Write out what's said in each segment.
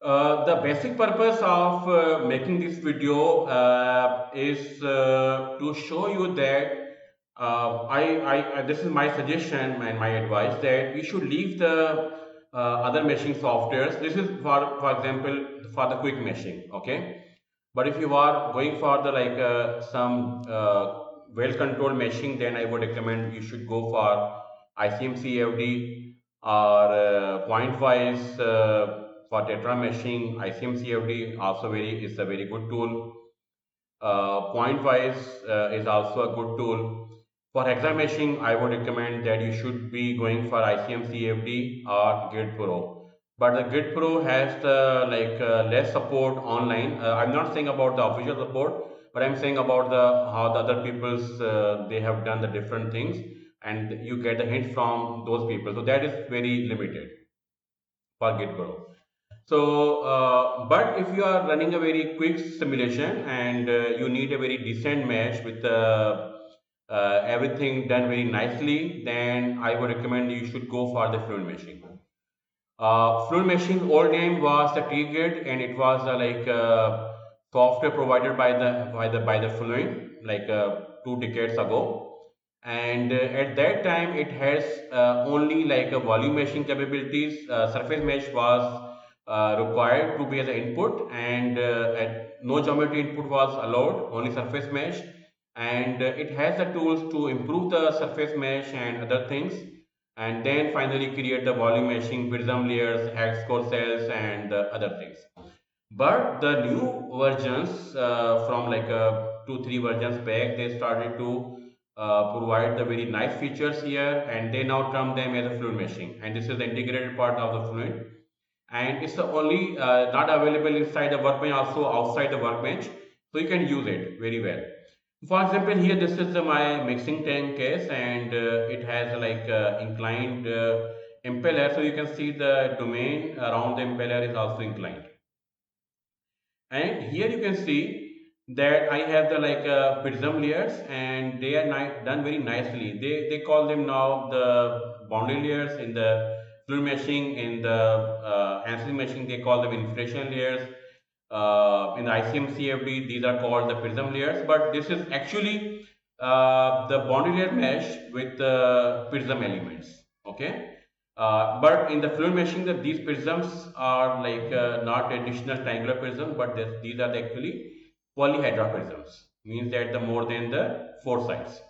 The basic purpose of making this video is to show you that this is my suggestion and my advice that we should leave the other meshing softwares. This is for example for the quick meshing, okay. But if you are going for the some well controlled meshing, then I would recommend you should go for ICMCFD or point wise for tetra meshing. ICMCFD also very is a very good tool. Point wise is also a good tool. For hexa meshing, I would recommend that you should be going for ICMCFD or Grid Pro. But the Grid Pro has the less support online. I'm not saying about the official support, but I'm saying about the how the other people's they have done the different things, and you get the hint from those people. So that is very limited for Grid Pro. So, but if you are running a very quick simulation and you need a very decent mesh with everything done very nicely, then I would recommend you should go for the Fluent meshing. Fluent meshing old name was the T-Grid, and it was software provided by the Fluent 2 decades ago. And at that time, it has only like a volume meshing capabilities. Surface mesh was required to be as an input, and no geometry input was allowed, only surface mesh. And it has the tools to improve the surface mesh and other things, and then finally create the volume meshing, prism layers, hex core cells, and other things. But the new versions from 2 3 versions back, they started to provide the very nice features here, and they now term them as a fluid meshing, and this is the integrated part of the fluid, and it's the only not available inside the workbench, also outside the workbench, so you can use it very well. For example, here this is my mixing tank case, and it has inclined impeller, so you can see the domain around the impeller is also inclined. And here you can see that I have the prism layers, and they are done very nicely. They call them now the boundary layers in the fluid meshing. In the ANSYS meshing, they call them infiltration layers. In the ICM-CFD, these are called the prism layers. But this is actually the boundary layer mesh with the prism elements. Okay. But in the fluid meshing, that these prisms are not additional triangular prism, but these are actually polyhedra prisms. Means that the more than the 4 sides.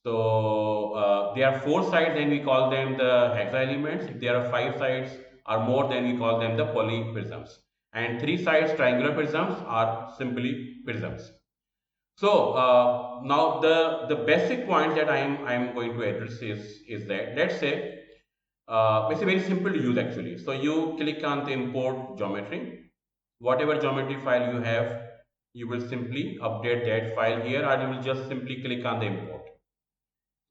So there are 4 sides, then we call them the hexa elements. If there are 5 sides or more, then we call them the poly prisms. And 3 sides triangular prisms are simply prisms. So now the basic point that I am going to address is that, let's say it's very simple to use actually. So you click on the import geometry. Whatever geometry file you have, you will simply update that file here, or you will just simply click on the import.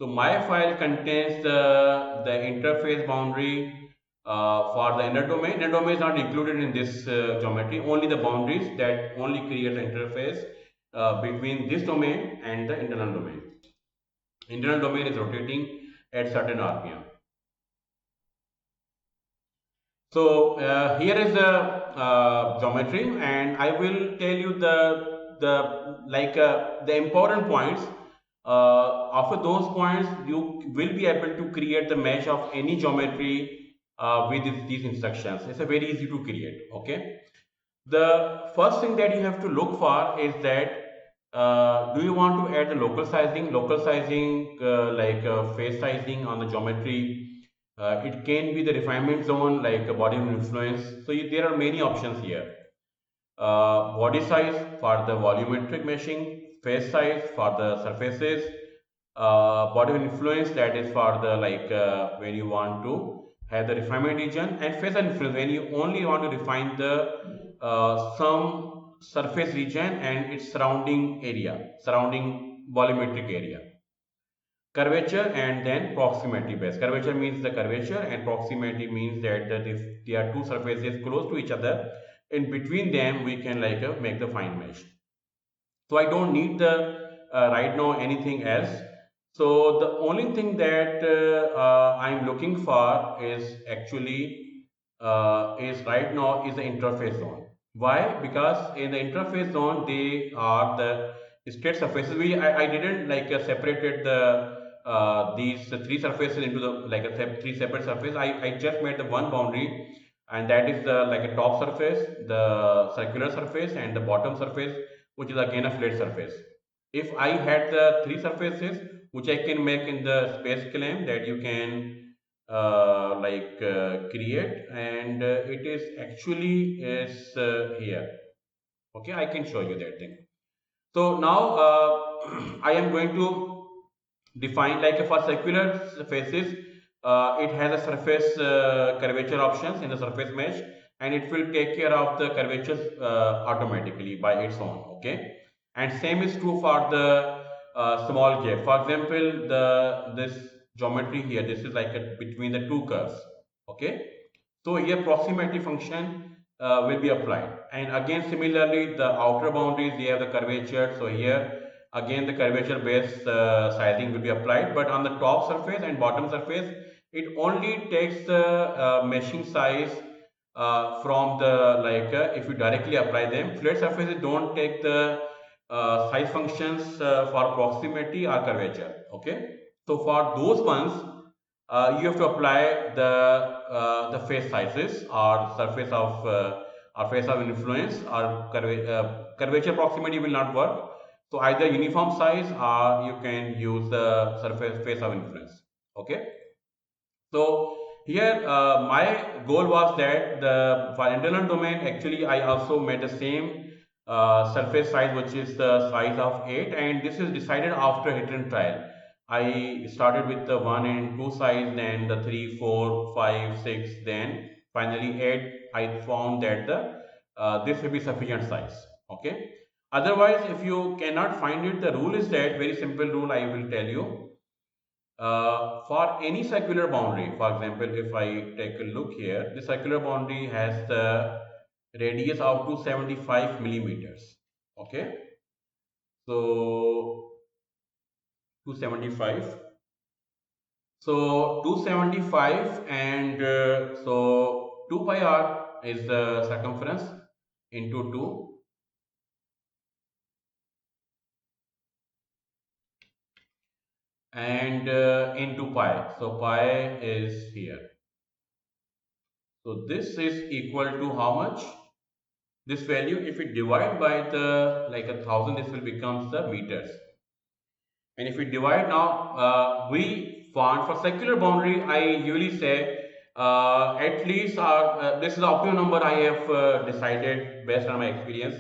So my file contains the interface boundary for the inner domain. Inner domain is not included in this geometry, only the boundaries that only create the interface between this domain and the internal domain. Internal domain is rotating at certain RPM. So here is the geometry, and I will tell you the important points. After those points, you will be able to create the mesh of any geometry with these instructions. It's a very easy to create. Okay. The first thing that you have to look for is that do you want to add the local sizing face sizing on the geometry. It can be the refinement zone like a body of influence. So there are many options here. Body size for the volumetric meshing, face size for the surfaces, body of influence, that is for the when you want to have the refinement region, and face and influence when you only want to refine the some surface region and its surrounding area, surrounding volumetric area. Curvature and then proximity base. Curvature means the curvature, and proximity means that if there are two surfaces close to each other, in between them we can make the fine mesh. So I don't need the right now anything else. So the only thing that I'm looking for is actually is right now is the interface zone. Why? Because in the interface zone they are the straight surfaces. I didn't like separated the these three surfaces into the like three separate surfaces. I just made the one boundary, and that is the like a top surface, the circular surface, and the bottom surface, which is again a flat surface. If I had the three surfaces, which I can make in the space claim that you can create, and it is actually is here. Okay, I can show you that thing. So now I am going to define like for circular faces, it has a surface curvature options in the surface mesh, and it will take care of the curvatures automatically by its own. Okay, and same is true for the small gap. For example, the this geometry here, this is like a, between the two curves. Okay, so here proximity function will be applied, and again similarly the outer boundaries they have the curvature. So here again the curvature based sizing will be applied, but on the top surface and bottom surface it only takes the meshing size from the if you directly apply them. Flat surfaces don't take the size functions for proximity or curvature. Okay, so for those ones you have to apply the face sizes or surface of or face of influence, or curvature proximity will not work. So either uniform size or you can use the surface face of influence. Okay. So here my goal was that the for internal domain actually I also made the same surface size, which is the size of 8, and this is decided after hit and trial. I started with the 1 and 2 size, then the 3, 4, 5, 6, then finally 8. I found that the this will be sufficient size. Okay. Otherwise, if you cannot find it, the rule is that very simple rule I will tell you. For any circular boundary, for example, if I take a look here, the circular boundary has the radius of 275 millimeters. Okay, so 275. So 275, and so 2 pi r is the circumference into 2, and into pi. So pi is here. So this is equal to how much? This value, if we divide by the like 1,000, this will become the meters. And if we divide now, we want for circular boundary, I usually say at least this is the optimum number I have decided based on my experience.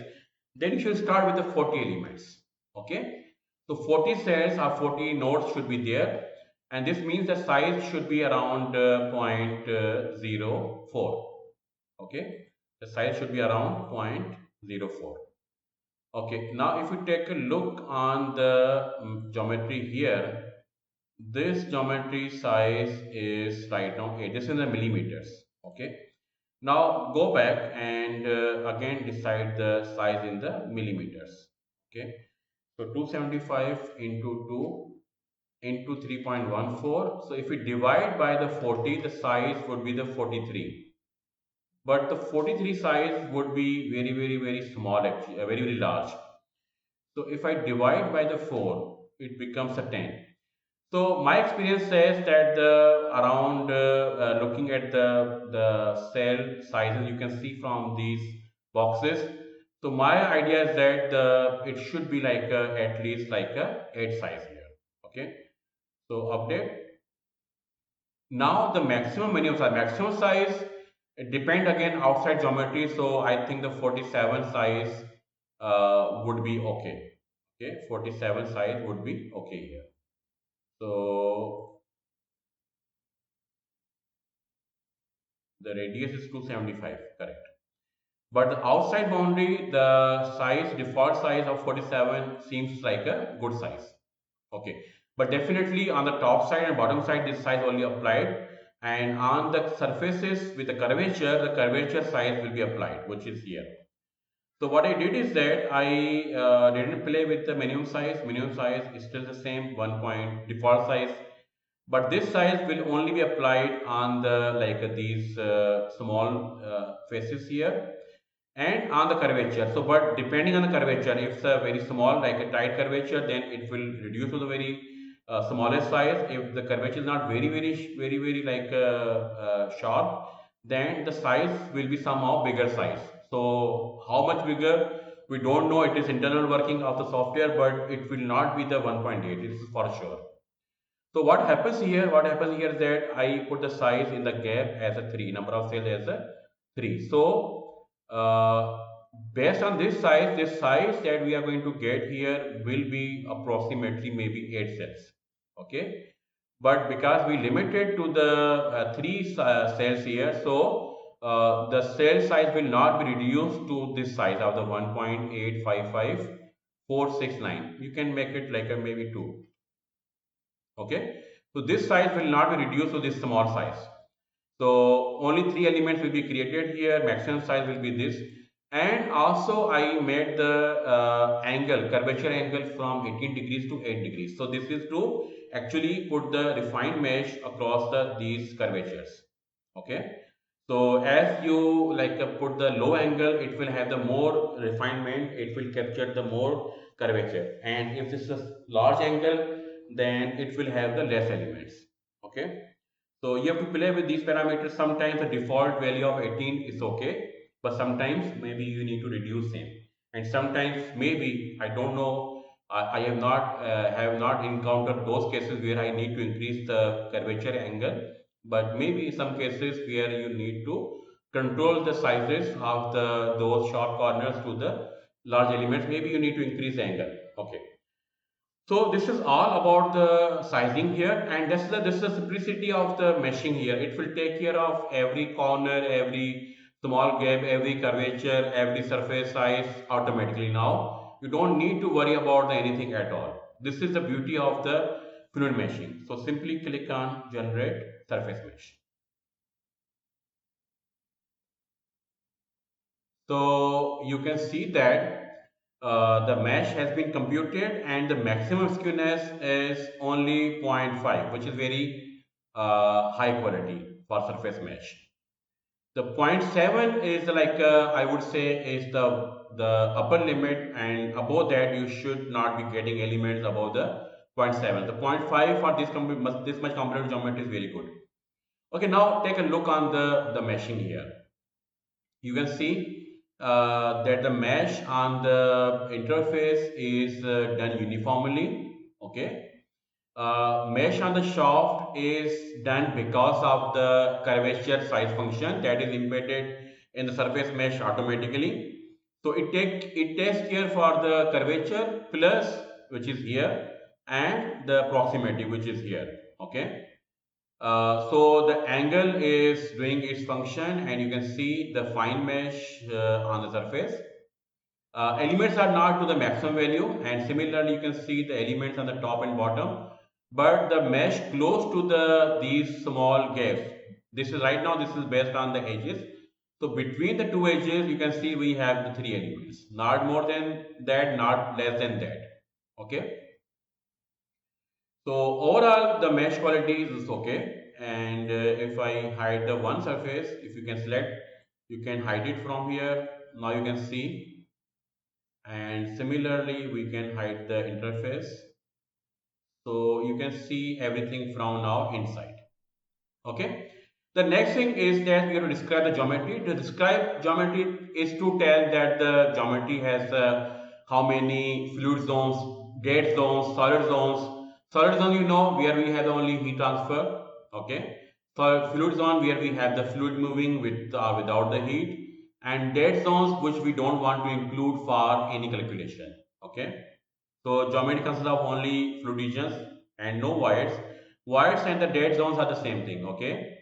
Then you should start with the 40 elements. Okay, so 40 cells or 40 nodes should be there, and this means the size should be around 0.04. Okay, the size should be around 0.04. Okay, now if you take a look on the geometry here, this geometry size is right now 8. This is in the millimeters. Okay, now go back and again decide the size in the millimeters. Okay, so 275 into 2 into 3.14. So if we divide by the 40, the size would be the 43. But the 43 size would be very small, actually, very large. So if I divide by the 4, it becomes a 10. So my experience says that the around looking at the cell sizes you can see from these boxes. So my idea is that it should be like at least like a 8 size here. Okay. So update. Now the maximum size depend again outside geometry. So I think the 47 size would be okay. Okay, 47 size would be okay here. So the radius is 275, correct. But the outside boundary, the size, default size of 47 seems like a good size. Okay. But definitely on the top side and bottom side, this size only applied. And on the surfaces with the curvature size will be applied, which is here. So what I did is that I didn't play with the minimum size. Minimum size is still the same, 1 point default size. But this size will only be applied on the like these small faces here and on the curvature. So, but depending on the curvature, if it's a very small, like a tight curvature, then it will reduce to the very smallest size. If the curvature is not very like sharp, then the size will be somehow bigger size. So, how much bigger? We don't know. It is internal working of the software, but it will not be the 1.8. This is for sure. So what happens here? What happens here is that I put the size in the gap as a 3, number of cells as a 3. So based on this size that we are going to get here will be approximately maybe 8 cells. Okay. But because we limited to the 3 cells here, so the cell size will not be reduced to this size of the 1.855469. You can make it like a maybe 2. Okay, so this size will not be reduced to this small size. So only 3 elements will be created here. Maximum size will be this. And also I made the curvature angle from 18 degrees to 8 degrees. So this is to actually put the refined mesh across these curvatures. Okay. So as you like put the low angle, it will have the more refinement, it will capture the more curvature. And if this is a large angle, then it will have the less elements. Okay. So you have to play with these parameters. Sometimes the default value of 18 is okay, but sometimes maybe you need to reduce them. And sometimes maybe I don't know. I have not encountered those cases where I need to increase the curvature angle, but maybe some cases where you need to control the sizes of the those sharp corners to the large elements. Maybe you need to increase the angle. Okay. So this is all about the sizing here, and this is the simplicity of the meshing here. It will take care of every corner, every small gap, every curvature, every surface size automatically now. You don't need to worry about anything at all. This is the beauty of the fluid meshing. So simply click on generate surface mesh. So you can see that the mesh has been computed and the maximum skewness is only zero point 0.5, which is very high quality for surface mesh. The zero point 0.7 is like I would say is the upper limit, and above that you should not be getting elements above the zero point 0.7. The zero point 0.5 for this much component geometry is very good. Okay, now take a look on the meshing here. You can see that the mesh on the interface is done uniformly. Okay, mesh on the shaft is done because of the curvature size function that is embedded in the surface mesh automatically. So it takes care for the curvature plus, which is here, and the proximity, which is here. Okay. So the angle is doing its function, and you can see the fine mesh on the surface. Elements are not to the maximum value, and similarly you can see the elements on the top and bottom, but the mesh close to these small gaps. This is right now, this is based on the edges. So between the two edges you can see we have the 3 elements, not more than that, not less than that. Okay. So overall the mesh quality is okay, and if I hide the one surface, if you can select, you can hide it from here. Now you can see, and similarly we can hide the interface. So you can see everything from now inside. Okay. The next thing is that we have to describe the geometry. To describe geometry is to tell that the geometry has how many fluid zones, dead zones, solid zones. Solid zone, you know, where we have only heat transfer. Okay. So fluid zone where we have the fluid moving with without the heat, and dead zones which we don't want to include for any calculation. Okay. So geometry consists of only fluid regions and no voids. Voids and the dead zones are the same thing. Okay.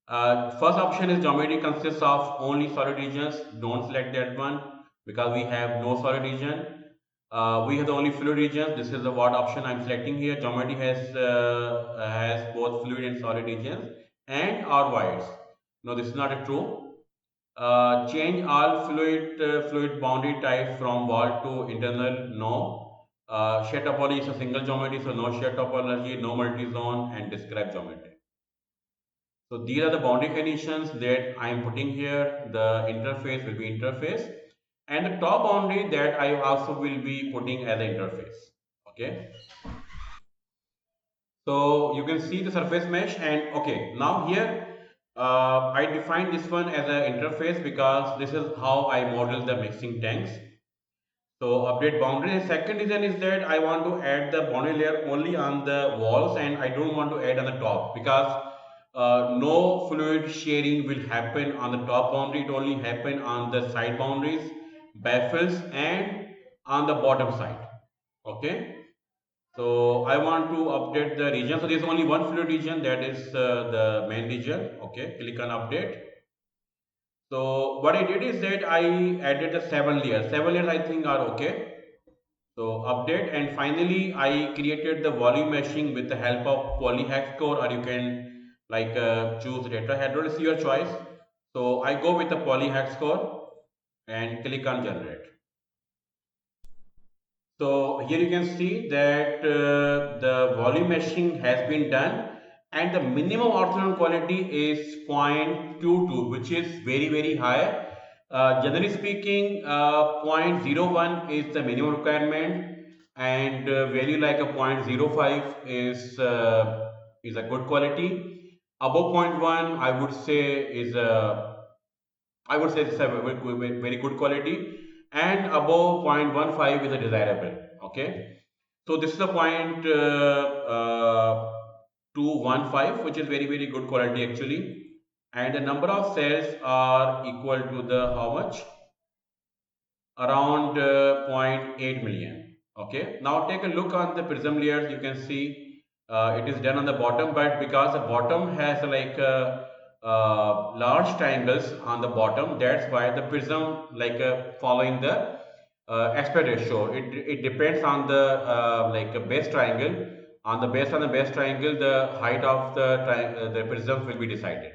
First option is geometry consists of only solid regions. Don't select that one because we have no solid region. We have the only fluid regions. This is the what option I'm selecting here. Geometry has both fluid and solid regions and or voids. No, this is not a true. Change all fluid boundary types from wall to internal. No. Shared topology is a single geometry, so no shared topology, no multi-zone, and describe geometry. So these are the boundary conditions that I am putting here. The interface will be interface, and the top boundary that I also will be putting as an interface. Okay. So you can see the surface mesh, and okay, now here I define this one as an interface because this is how I model the mixing tanks. So update boundary. The second reason is that I want to add the boundary layer only on the walls and I don't want to add on the top because no fluid sharing will happen on the top boundary. It only happen on the side boundaries, baffles and on the bottom side. Okay. So I want to update the region. So there's only one fluid region, that is the main region. Okay. Click on update. So what I did is that I added the 7 layers. 7 layers I think are okay. So update, and finally I created the volume meshing with the help of polyhex core, or you can like choose tetrahedral, is your choice. So I go with the polyhex core and click on generate. So here you can see that the volume meshing has been done and the minimum orthogonal quality is 0.22, which is very high. Generally speaking, 0.01 is the minimum requirement and value like a 0.05 is a good quality. Above zero point 0.1 I would say it's a very good quality, and above 0.15 is a desirable. Okay, so this is the point 215, which is very good quality actually, and the number of cells are equal to the how much, around zero point 0.8 million. Okay, now take a look on the prism layers. You can see it is done on the bottom, but because the bottom has like large triangles on the bottom, that's why the prism like following the aspect ratio. It depends on the like a base triangle. On the base triangle, the height of the prism will be decided.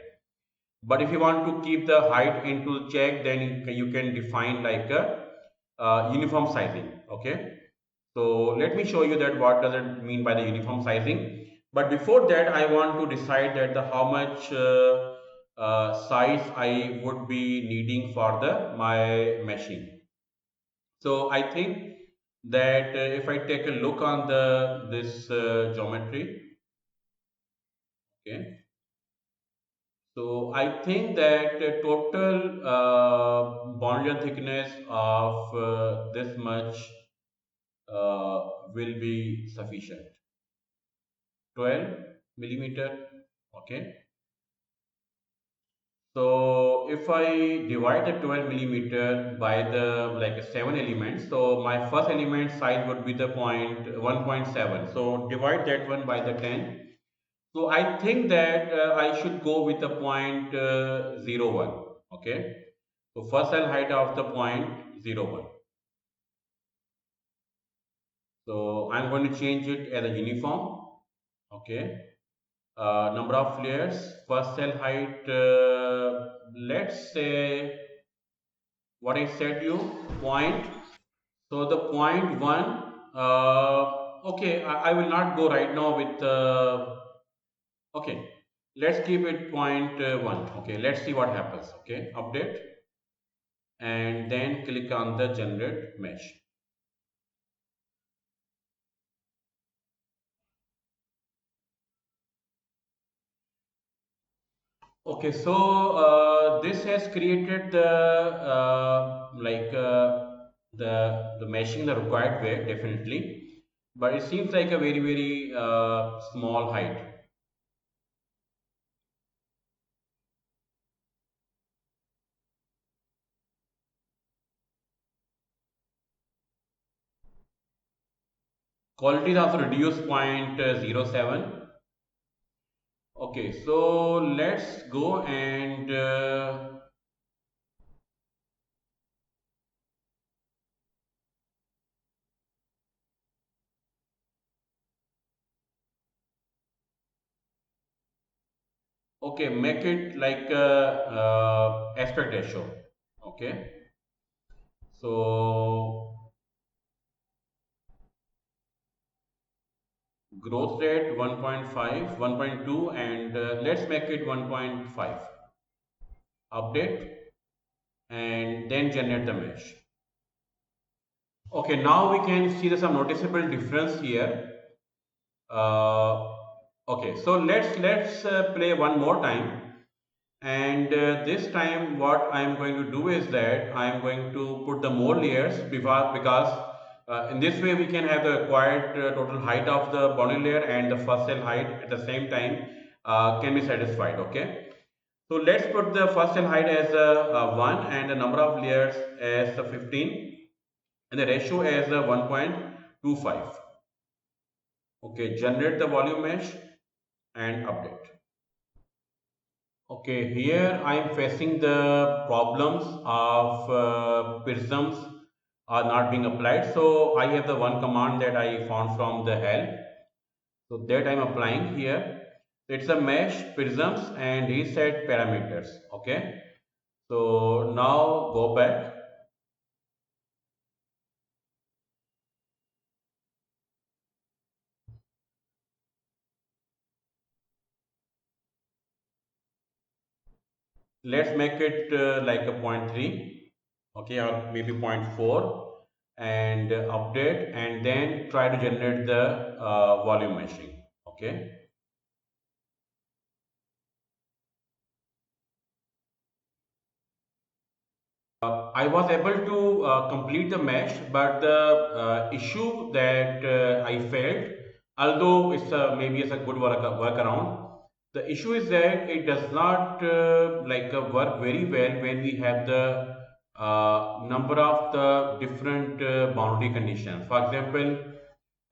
But if you want to keep the height into check, then you can define like a uniform sizing. Okay, so let me show you that what does it mean by the uniform sizing. But before that, I want to decide that the how much size I would be needing for the my machine. So I think that if I take a look on the this geometry, okay. So I think that the total bond thickness of this much will be sufficient. 12 millimeter. Okay. So if I divide the 12 millimeter by the like 7 elements, so my first element size would be the point 1.7. So divide that one by the 10. So I think that I should go with the point 0.1. Okay. So first cell height of the point 0.1. So I'm going to change it as a uniform. Okay. Number of layers, first cell height, let's say what I said you, point. So the point one, okay, I will not go right now with, okay, let's keep it point one. Okay, let's see what happens. Okay, update and then click on the generate mesh. Okay, so this has created the the meshing the required way definitely, but it seems like a very small height. Quality is also reduced point 0.07. Okay, so let's go and okay, make it like aspect ratio. Okay, so growth rate 1.5, 1.2, and let's make it 1.5. Update and then generate the mesh. Okay, now we can see there's some noticeable difference here. Uh, okay, so let's play one more time, and this time what I am going to do is that I am going to put the more layers because in this way we can have the required total height of the boundary layer and the first cell height at the same time can be satisfied. Okay, so let's put the first cell height as 1 and the number of layers as 15 and the ratio as 1.25. Okay, generate the volume mesh and update. Okay, here I am facing the problems of prisms are not being applied. So I have the one command that I found from the help. So that I am applying here. It's a mesh prisms and reset parameters. Okay. So now go back. Let's make it like a point 0.3. Okay, or maybe point 0.4 and update and then try to generate the volume meshing. Okay. I was able to complete the mesh, but the issue that I felt, although maybe it's a good workaround, the issue is that it does not work very well when we have the number of the different boundary conditions. For example,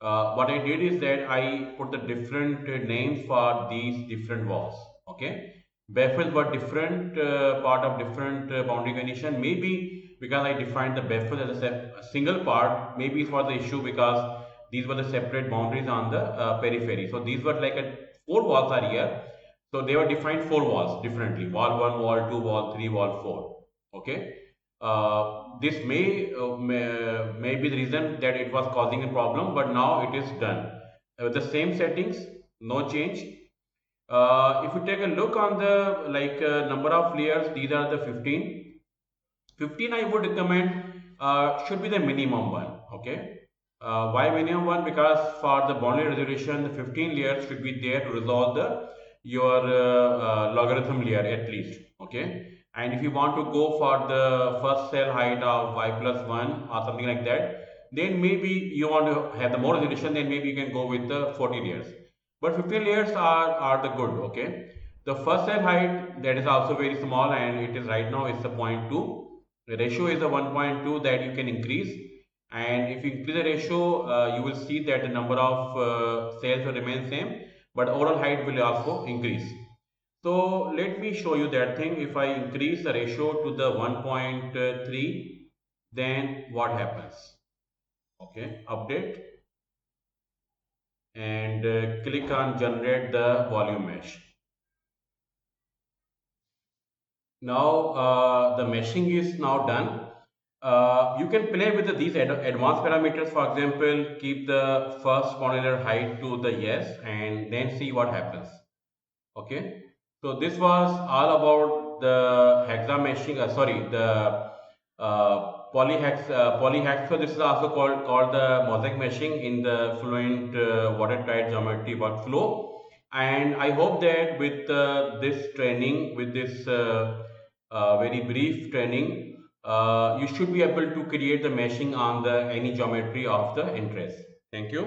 what I did is that I put the different names for these different walls. Okay, baffles were different part of different boundary condition. Maybe because I defined the baffle as a single part, maybe it was the issue because these were the separate boundaries on the periphery. So these were like four walls are here. So they were defined four walls differently: wall one, wall two, wall three, wall four. Okay. This may be the reason that it was causing a problem, but now it is done. With the same settings, no change. If you take a look on the number of layers, these are the 15. 15 I would recommend should be the minimum one. Okay. Why minimum one? Because for the boundary resolution, the 15 layers should be there to resolve the your logarithm layer at least. Okay. And if you want to go for the first cell height of y plus 1 or something like that, then maybe you want to have the more resolution, then maybe you can go with the 14 layers. But 15 layers are the good. Okay. The first cell height that is also very small and it is right now it's a 0.2. The ratio is a 1.2 that you can increase, and if you increase the ratio, you will see that the number of cells will remain same, but overall height will also increase. So let me show you that thing. If I increase the ratio to the 1.3, then what happens? Okay, update and click on generate the volume mesh. Now the meshing is now done. You can play with these advanced parameters. For example, keep the first modular height to the yes and then see what happens. Okay. So this was all about the hexa meshing. Sorry, the polyhex. So this is also called the mosaic meshing in the Fluent watertight geometry workflow. And I hope that with this training, with this very brief training, you should be able to create the meshing on the any geometry of the interest. Thank you.